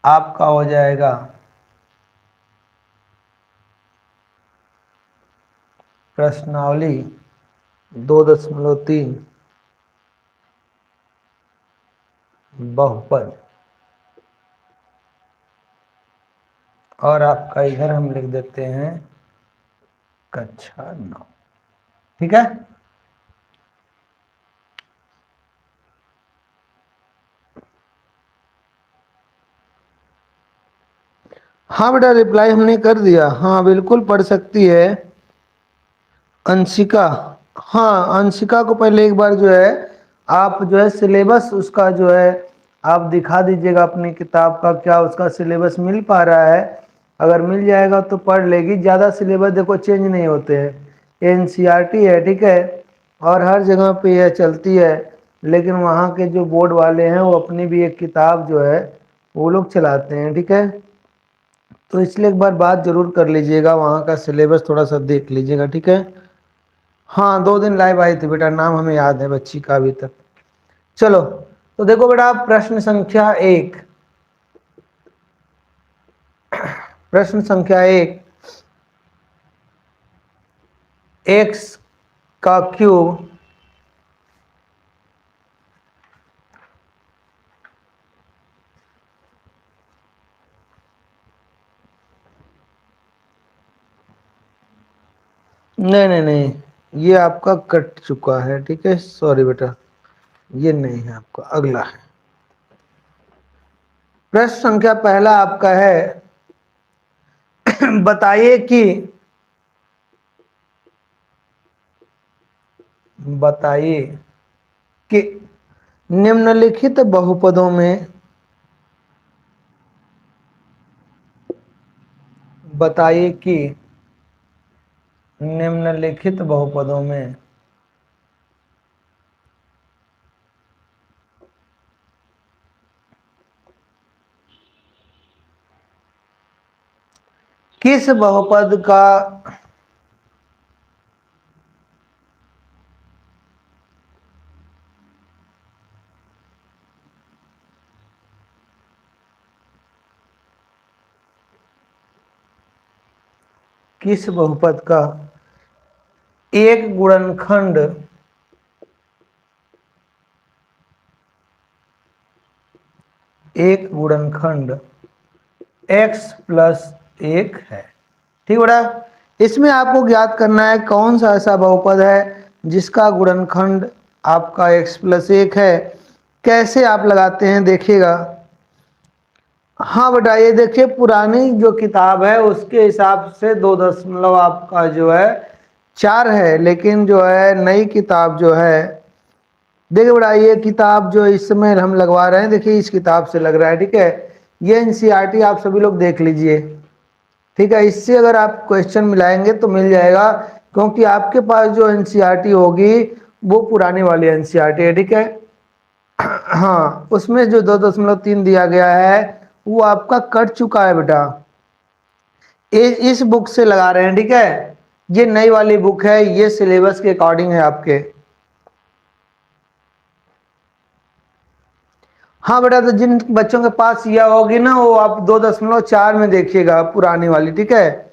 आपका हो जाएगा प्रश्नावली 2.3 बहुपद। और आपका इधर हम लिख देते हैं कक्षा 9। ठीक है। हाँ बेटा, रिप्लाई हमने कर दिया। हाँ बिल्कुल पढ़ सकती है अंशिका। हाँ अंशिका को पहले एक बार जो है आप जो है सिलेबस उसका जो है आप दिखा दीजिएगा अपनी किताब का, क्या उसका सिलेबस मिल पा रहा है। अगर मिल जाएगा तो पढ़ लेगी। ज़्यादा सिलेबस देखो चेंज नहीं होते हैं, एनसीईआरटी है ठीक है, और हर जगह पे यह चलती है। लेकिन वहाँ के जो बोर्ड वाले हैं वो अपनी भी एक किताब जो है वो लोग चलाते हैं। ठीक है, तो इसलिए एक बार बात जरूर कर लीजिएगा, वहाँ का सिलेबस थोड़ा सा देख लीजिएगा। ठीक है। हाँ 2 दिन लाइव आई थी बेटा, नाम हमें याद है बच्ची का अभी तक। चलो तो देखो बेटा, प्रश्न संख्या 1। प्रश्न संख्या 1, एक्स का क्यूब नहीं नहीं नहीं, ये आपका कट चुका है। ठीक है, सॉरी बेटा, ये नहीं है आपका, अगला है। प्रश्न संख्या पहला आपका है बताइए कि निम्नलिखित बहुपदों में बताइए कि निम्नलिखित बहुपदों में किस बहुपद का किस बहुपद का एक गुणनखंड x+1 है। ठीक बेटा, इसमें आपको ज्ञात करना है कौन सा ऐसा बहुपद है जिसका गुणनखंड आपका x+1 है। कैसे आप लगाते हैं देखिएगा। हाँ बेटा, ये देखिए पुरानी जो किताब है उसके हिसाब से 2 आपका जो है 4 है, लेकिन जो है नई किताब जो है, देखिए बेटा ये किताब जो इस समय हम लगवा रहे हैं, देखिए इस किताब से लग रहा है। ठीक है, ये एनसीईआरटी आप सभी लोग देख लीजिए। ठीक है, इससे अगर आप क्वेश्चन मिलाएंगे तो मिल जाएगा, क्योंकि आपके पास जो एनसीईआरटी होगी वो पुराने वाली एनसीईआरटी है। ठीक है, हाँ उसमें जो 2.3 दिया गया है वो आपका कट चुका है बेटा, इस बुक से लगा रहे हैं। ठीक है, ये नई वाली बुक है, ये सिलेबस के अकॉर्डिंग है आपके। हाँ बेटा, तो जिन बच्चों के पास यह होगी ना वो आप 2.4 में देखिएगा पुरानी वाली। ठीक है,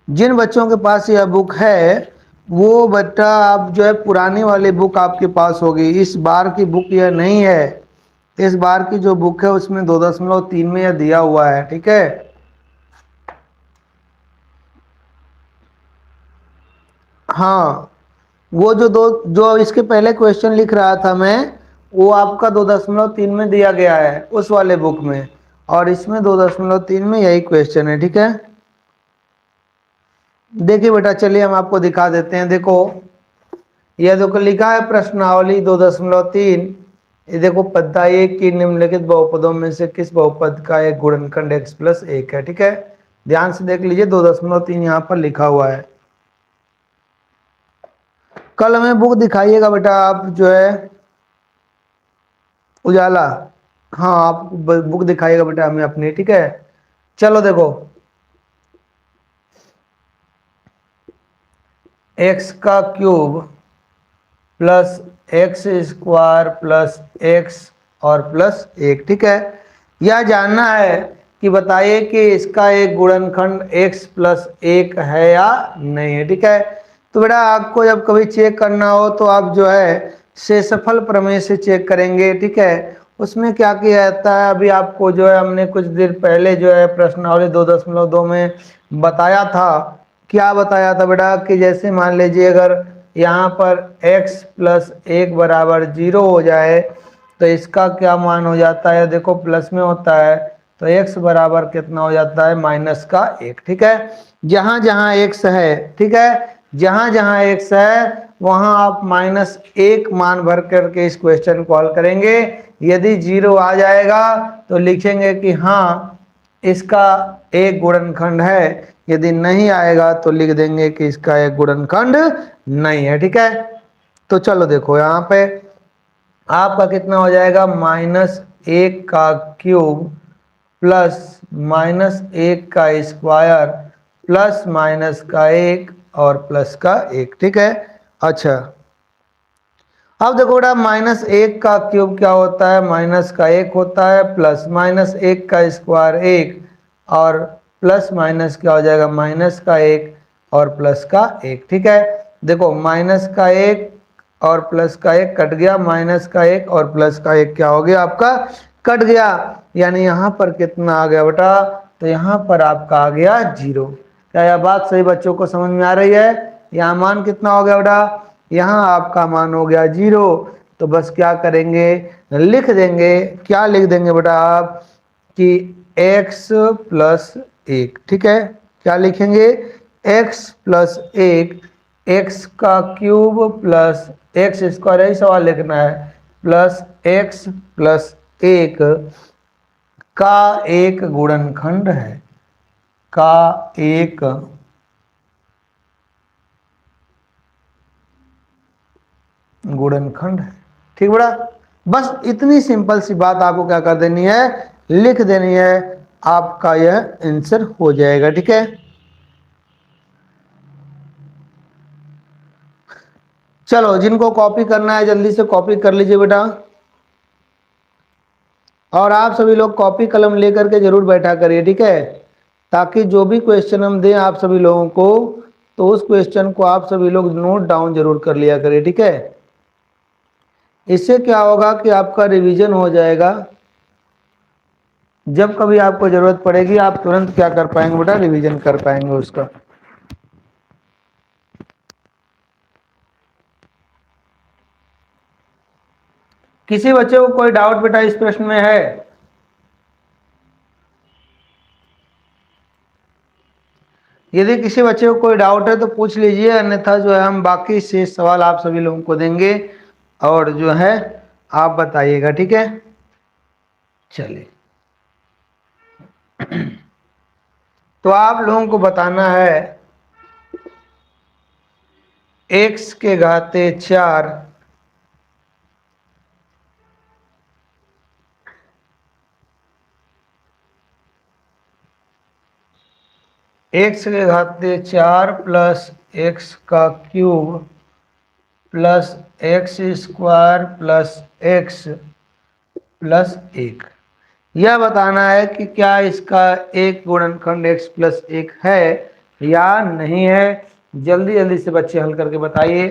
जिन बच्चों के पास यह बुक है वो बेटा आप जो है पुरानी वाली बुक आपके पास होगी, इस बार की बुक यह नहीं है। इस बार की जो बुक है उसमें 2.3 में यह दिया हुआ है। ठीक है, हाँ वो जो इसके पहले क्वेश्चन लिख रहा था मैं, वो आपका 2.3 में दिया गया है उस वाले बुक में, और इसमें 2.3 में यही क्वेश्चन है। ठीक है, देखिए बेटा चलिए हम आपको दिखा देते हैं। देखो यह देखो लिखा है प्रश्नावली 2.3। ये देखो बताइए कि निम्नलिखित बहुपदों में से किस बहुपद का एक गुणनखंड x+1 है। ठीक है, ध्यान से देख लीजिए 2.3 यहाँ पर लिखा हुआ है। कल हमें बुक दिखाइएगा बेटा आप जो है उजाला, हाँ आप बुक दिखाइएगा बेटा हमें अपनी। ठीक है, चलो देखो x का cube plus x square plus x और प्लस एक। ठीक है, यह जानना है कि बताइए कि इसका एक गुणनखंड x प्लस एक है या नहीं है। ठीक है, तो बेटा आपको जब कभी चेक करना हो तो आप जो है शेषफल प्रमेय से चेक करेंगे। ठीक है, उसमें क्या किया जाता है, अभी आपको जो है हमने कुछ देर पहले जो है प्रश्नावली 2.2 में बताया था। क्या बताया था बेटा कि जैसे मान लीजिए अगर यहाँ पर x प्लस एक बराबर 0 हो जाए तो इसका क्या मान हो जाता है, देखो प्लस में होता है तो x बराबर कितना हो जाता है, माइनस का एक। ठीक है, जहां जहां x है, ठीक है, जहां जहां x है वहां आप माइनस एक मान भर करके इस क्वेश्चन को हल करेंगे। यदि 0 आ जाएगा तो लिखेंगे कि हाँ इसका एक गुणनखंड है, यदि नहीं आएगा तो लिख देंगे कि इसका एक गुणनखंड नहीं है। ठीक है, तो चलो देखो यहाँ पे आपका कितना हो जाएगा, माइनस एक का क्यूब प्लस माइनस एक का स्क्वायर प्लस माइनस का एक और प्लस का एक। ठीक है, अच्छा अब देखो बेटा माइनस एक का क्यूब क्या होता है, माइनस का एक होता है, प्लस माइनस एक का स्क्वायर एक और प्लस माइनस क्या हो जाएगा, माइनस का एक और प्लस का एक। ठीक है, देखो माइनस का एक और प्लस का एक कट गया, माइनस का एक और प्लस का एक क्या हो गया आपका, कट गया। यानी यहाँ पर कितना आ गया बेटा, तो यहाँ पर आपका आ गया 0। क्या यह बात सही बच्चों को समझ में आ रही है? यहाँ मान कितना हो गया बेटा, यहाँ आपका मान हो गया 0। तो बस क्या करेंगे, लिख देंगे, क्या लिख देंगे बेटा आप कि x प्लस एक। ठीक है, क्या लिखेंगे, x प्लस एक, एक्स का क्यूब प्लस एक्स स्क्वायर, यही सवाल लिखना है, प्लस एक्स प्लस एक का एक गुणनखंड है, का एक गुणनखंड है। ठीक बड़ा, बस इतनी सिंपल सी बात आपको क्या कर देनी है, लिख देनी है, आपका यह आंसर हो जाएगा। ठीक है, चलो जिनको कॉपी करना है जल्दी से कॉपी कर लीजिए बेटा, और आप सभी लोग कॉपी कलम लेकर के जरूर बैठा करिए। ठीक है, ताकि जो भी क्वेश्चन हम दें आप सभी लोगों को, तो उस क्वेश्चन को आप सभी लोग नोट डाउन जरूर कर लिया करिए। ठीक है, इससे क्या होगा कि आपका रिवीजन हो जाएगा, जब कभी आपको जरूरत पड़ेगी आप तुरंत क्या कर पाएंगे बेटा, रिवीजन कर पाएंगे उसका। किसी बच्चे को कोई डाउट बेटा इस प्रश्न में है? यदि किसी बच्चे को कोई डाउट है तो पूछ लीजिए, अन्यथा जो है हम बाकी शेष सवाल आप सभी लोगों को देंगे और जो है आप बताइएगा। ठीक है, चलिए तो आप लोगों को बताना है x के घाते 4 x के घाते 4 प्लस एक्स का cube plus x square plus x plus एक। यह बताना है कि क्या इसका एक गुणनखंड x प्लस एक है या नहीं है। जल्दी जल्दी से बच्चे हल करके बताइए।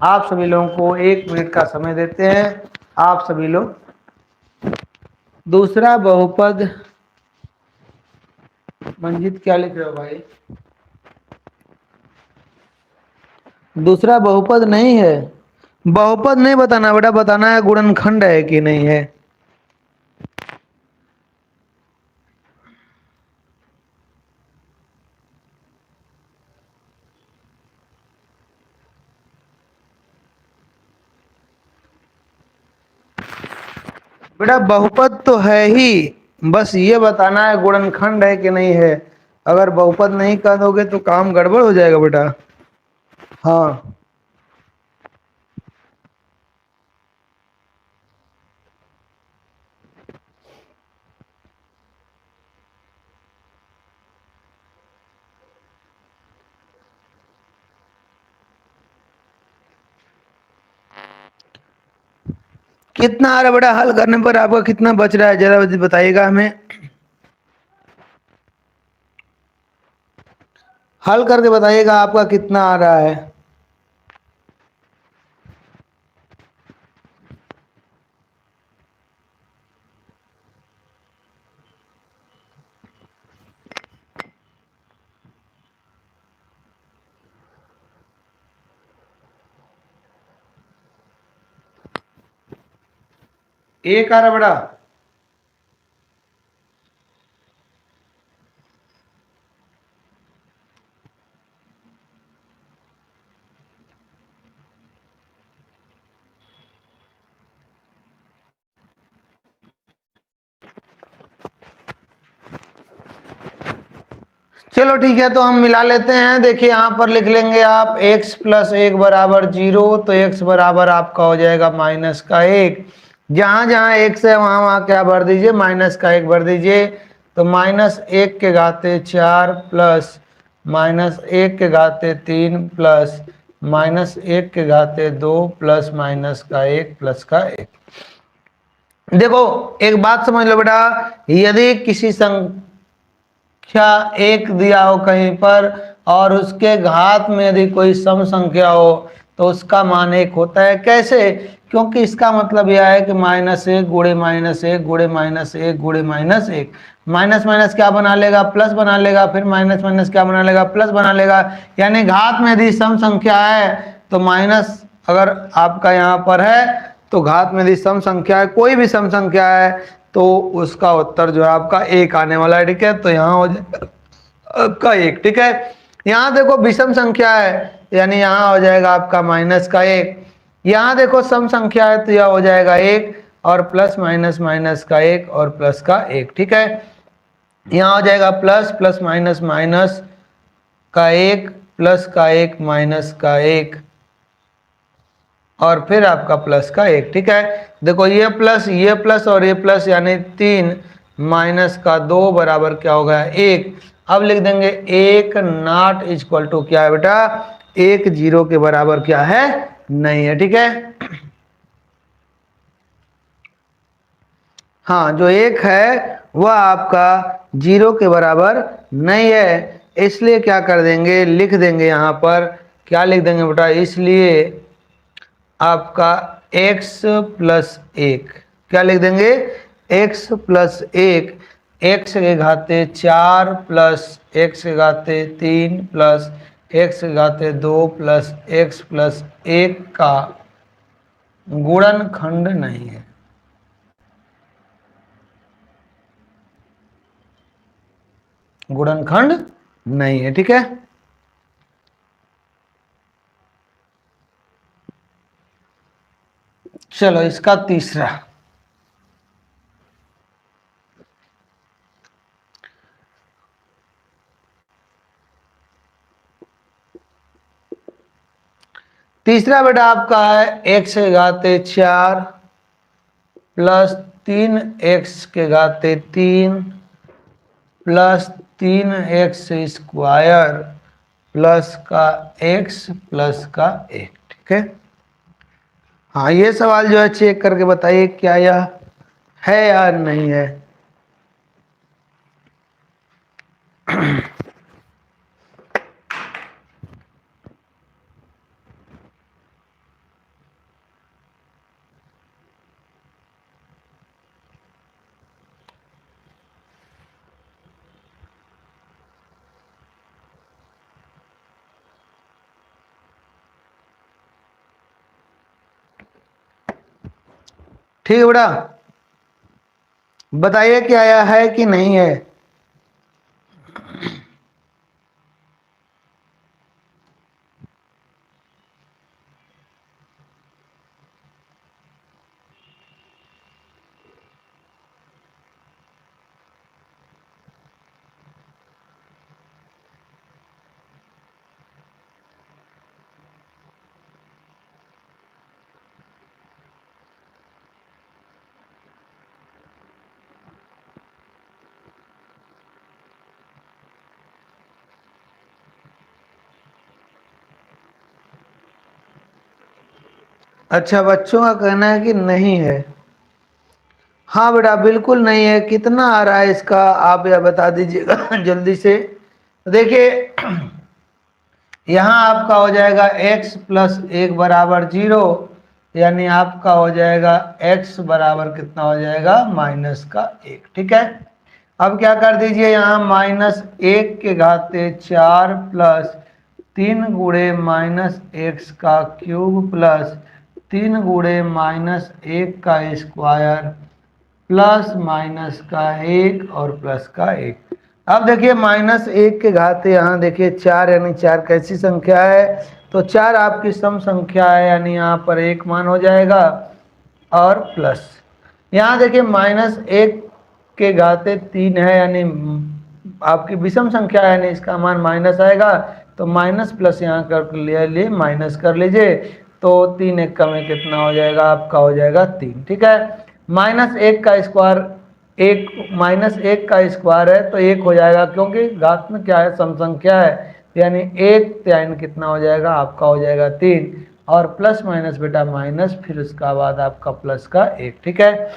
आप सभी लोगों को 1 मिनट का समय देते हैं। आप सभी लोग दूसरा बहुपद, मंजित क्या लिख रहे हो भाई, दूसरा बहुपद नहीं है, बहुपद नहीं बताना बेटा, बताना है गुणनखंड है कि नहीं है। बेटा बहुपद तो है ही, बस ये बताना है गुणनखंड है कि नहीं है। अगर बहुपद नहीं कर दोगे तो काम गड़बड़ हो जाएगा बेटा। हाँ कितना आ रहा है बेटा, हल करने पर आपका कितना बच रहा है जरा बताइएगा हमें। हल करके बताइएगा आपका कितना आ रहा है। एक आ रहा बेटा। चलो ठीक है, तो हम मिला लेते हैं। देखिए यहाँ पर लिख लेंगे आप x प्लस एक बराबर 0, तो x बराबर आपका हो जाएगा माइनस का एक। जहाँ जहाँ x है वहाँ वहाँ क्या भर दीजिए, माइनस का एक भर दीजिए। तो माइनस एक के घाते 4 प्लस माइनस एक के घाते 3 प्लस माइनस एक के घाते 2 प्लस माइनस का एक प्लस का एक। देखो एक बात समझ लो बेटा, यदि किसी संख्या एक दिया हो कहीं पर और उसके घात में यदि कोई सम संख्या हो तो उसका मान एक होता है। कैसे? क्योंकि इसका मतलब यह है कि माइनस एक गुणे माइनस एक गुणे माइनस एक गुणे माइनस एक, माइनस माइनस क्या बना लेगा, प्लस बना लेगा, फिर माइनस माइनस क्या बना लेगा, प्लस बना लेगा। यानी घात में यदि सम संख्या है तो माइनस अगर आपका यहाँ पर है तो घात में यदि सम संख्या है, कोई भी सम संख्या है, तो उसका उत्तर जो है आपका एक आने वाला है। ठीक है, तो यहाँ हो जाएगा आपका एक। ठीक है, यहाँ देखो विषम संख्या है यानी यहाँ हो जाएगा आपका माइनस का एक। यहाँ देखो सम संख्या है तो यह हो जाएगा एक, और प्लस माइनस माइनस का एक और प्लस का एक। ठीक है, यहाँ हो जाएगा प्लस प्लस माइनस माइनस का एक प्लस का एक माइनस का एक और फिर आपका प्लस का एक। ठीक है, देखो ये प्लस और ये प्लस यानी 3 माइनस का 2 बराबर क्या होगा, एक। अब लिख देंगे एक नॉट इक्वल टू क्या है बेटा, एक जीरो के बराबर क्या है, नहीं है। ठीक है, हाँ जो एक है वह आपका जीरो के बराबर नहीं है, इसलिए क्या कर देंगे, लिख देंगे यहाँ पर क्या लिख देंगे बेटा, इसलिए आपका x प्लस एक, क्या लिख देंगे, x प्लस एक, x के घाते 4 प्लस x के घाते 3 प्लस x के घाते 2 प्लस x प्लस एक का गुणनखंड नहीं है। गुणनखंड नहीं है। ठीक है, चलो इसका तीसरा, तीसरा बेटा आपका है x के घाते 4 प्लस 3x के घाते 3 प्लस 3x² प्लस का x प्लस का एक। ठीक है, हाँ ये सवाल जो है चेक करके बताइए क्या यह है या नहीं है। ठीक है बेटा, बताइए क्या यह है कि नहीं है। अच्छा, बच्चों का कहना है कि नहीं है। हाँ बेटा, बिल्कुल नहीं है। कितना आ रहा है इसका आप यह बता दीजिएगा जल्दी से। देखिए यहाँ आपका हो जाएगा x प्लस 1 बराबर 0, यानी आपका हो जाएगा x बराबर कितना हो जाएगा -1। ठीक है, अब क्या कर दीजिए, यहाँ -1 के घाते 4 प्लस 3 गुणे -x³ प्लस 3 गुणे -1 का स्क्वायर प्लस -1 और +1। अब देखिए -1 के घाते यहाँ देखिए 4, यानी 4 कैसी संख्या है, तो 4 आपकी सम संख्या है, यानी यहाँ पर 1 मान हो जाएगा और प्लस यहाँ देखिए -1 के घाते 3 है, यानी आपकी विषम संख्या है, यानी इसका मान माइनस आएगा, तो माइनस प्लस यहाँ कर लिए माइनस कर लीजिए, तो 3 1 में कितना हो जाएगा, आपका हो जाएगा 3। ठीक है, -1 का स्क्वायर -1 का स्क्वायर है तो 1 हो जाएगा, क्योंकि घात में क्या है, सम संख्या है, यानी 1 3 कितना हो जाएगा, आपका हो जाएगा 3, और प्लस माइनस बेटा माइनस, फिर उसका बाद आपका प्लस का 1। ठीक है,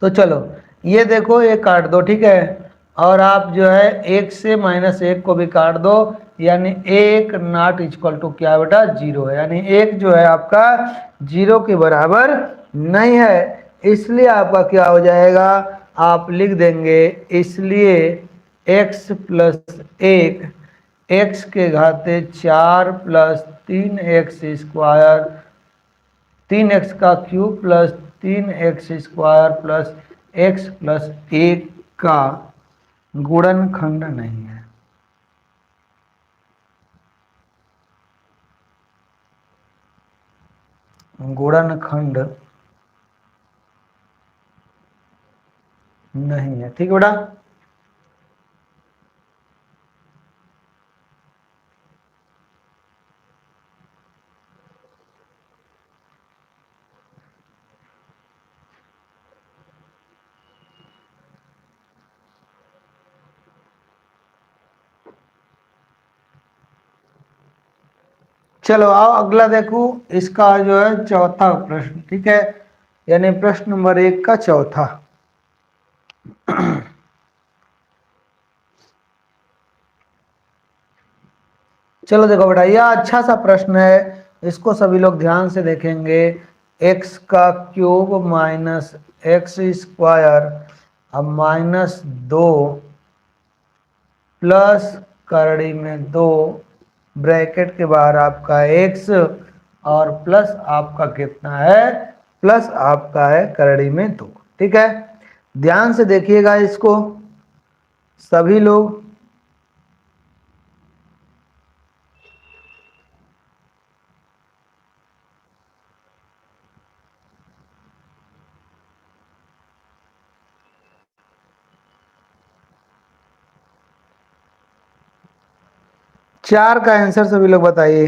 तो चलो ये देखो, ये काट दो। ठीक है, और आप जो है 1 से -1 को भी काट दो, यानी 1 नॉट इक्वल टू क्या बेटा, 0 है, यानी 1 जो है आपका 0 के बराबर नहीं है, इसलिए आपका क्या हो जाएगा, आप लिख देंगे, इसलिए x प्लस 1 x के घाते 4 plus 3x² 3x³ plus 3x² plus x plus 1 का गुणनखंड नहीं है। गुणनखंड नहीं है। ठीक है बेटा, चलो आओ अगला देखो, इसका जो है चौथा प्रश्न। ठीक है, यानी प्रश्न नंबर 1 का चौथा। चलो देखो बेटा, यह अच्छा सा प्रश्न है, इसको सभी लोग ध्यान से देखेंगे। x³ माइनस x² अब -2 प्लस करड़ी में 2 ब्रैकेट के बाहर आपका x, और प्लस आपका कितना है, प्लस आपका है करड़ी में 2। ठीक है, ध्यान से देखिएगा इसको सभी लोग। चार का आंसर सभी लोग बताइए।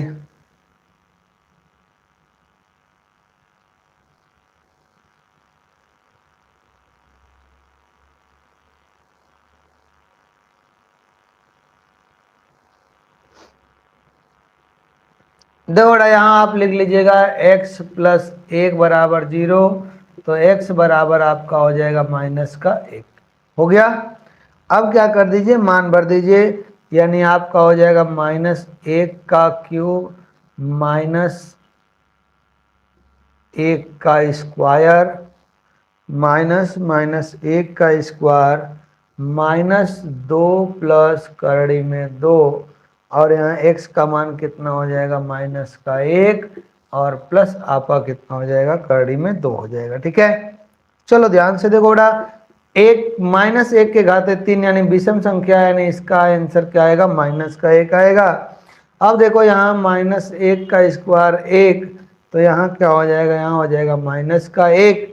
देखो बेटा, यहाँ आप लिख लीजिएगा x प्लस 1 बराबर 0, तो x बराबर आपका हो जाएगा -1 हो गया। अब क्या कर दीजिए, मान भर दीजिए, यानी आपका हो जाएगा -1 का क्यूब -1 का स्क्वायर -1 का स्क्वायर -2 प्लस करड़ी में 2, और यहाँ x का मान कितना हो जाएगा, -1, और प्लस आपका कितना हो जाएगा, करड़ी में 2 हो जाएगा। ठीक है, चलो ध्यान से देखो बेटा, -1 के घाते 3 यानी विषम संख्या, यानी इसका आंसर क्या आएगा, -1 आएगा। अब देखो यहाँ -1 का स्क्वायर 1, तो यहाँ क्या हो जाएगा, यहाँ हो जाएगा -1।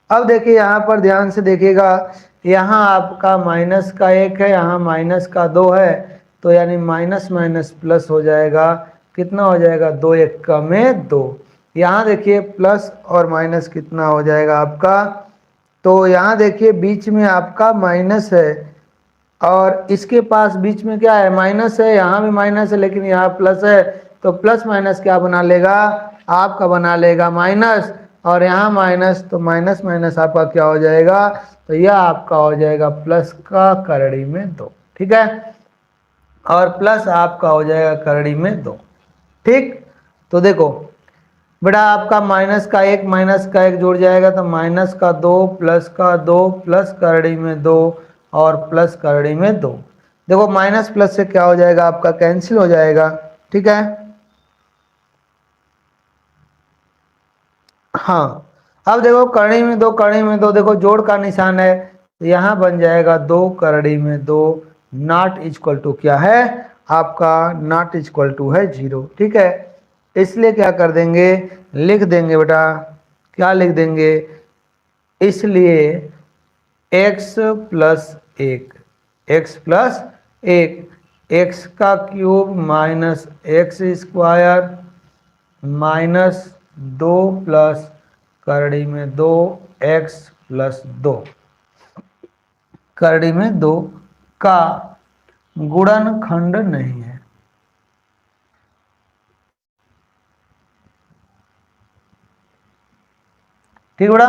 अब देखिए यहाँ पर ध्यान से देखिएगा, यहाँ आपका -1 है, यहाँ -2 है, तो यानी माइनस माइनस प्लस हो जाएगा, कितना हो जाएगा, 2 1 में 2। यहाँ देखिए प्लस और माइनस कितना हो जाएगा आपका, तो यहाँ देखिए बीच में आपका माइनस है, और इसके पास बीच में क्या है, माइनस है, यहाँ भी माइनस है, लेकिन यहाँ प्लस है, तो प्लस माइनस क्या बना लेगा, आपका बना लेगा माइनस, और यहाँ माइनस, तो माइनस माइनस आपका क्या हो जाएगा, तो यह आपका हो जाएगा प्लस का करड़ी में 2। ठीक है, और प्लस आपका हो जाएगा करड़ी में 2। ठीक, तो देखो बेटा आपका माइनस का एक जुड़ जाएगा, तो माइनस का 2 प्लस का 2 प्लस करड़ी में 2 और प्लस करड़ी में 2। देखो माइनस प्लस से क्या हो जाएगा, आपका कैंसिल हो जाएगा। ठीक है, हाँ अब देखो करड़ी में 2, करड़ी में 2, देखो जोड़ का निशान है, तो यहाँ बन जाएगा 2 करड़ी में 2 नॉट इक्वल टू क्या है, आपका नॉट इक्वल टू है 0। ठीक है, इसलिए क्या कर देंगे, लिख देंगे बेटा, क्या लिख देंगे, इसलिए x plus 1, x plus 1, x का cube minus x square minus 2 plus करड़ी में 2 x प्लस 2 करड़ी में 2 का गुणनखंड नहीं है। ठीक बेटा,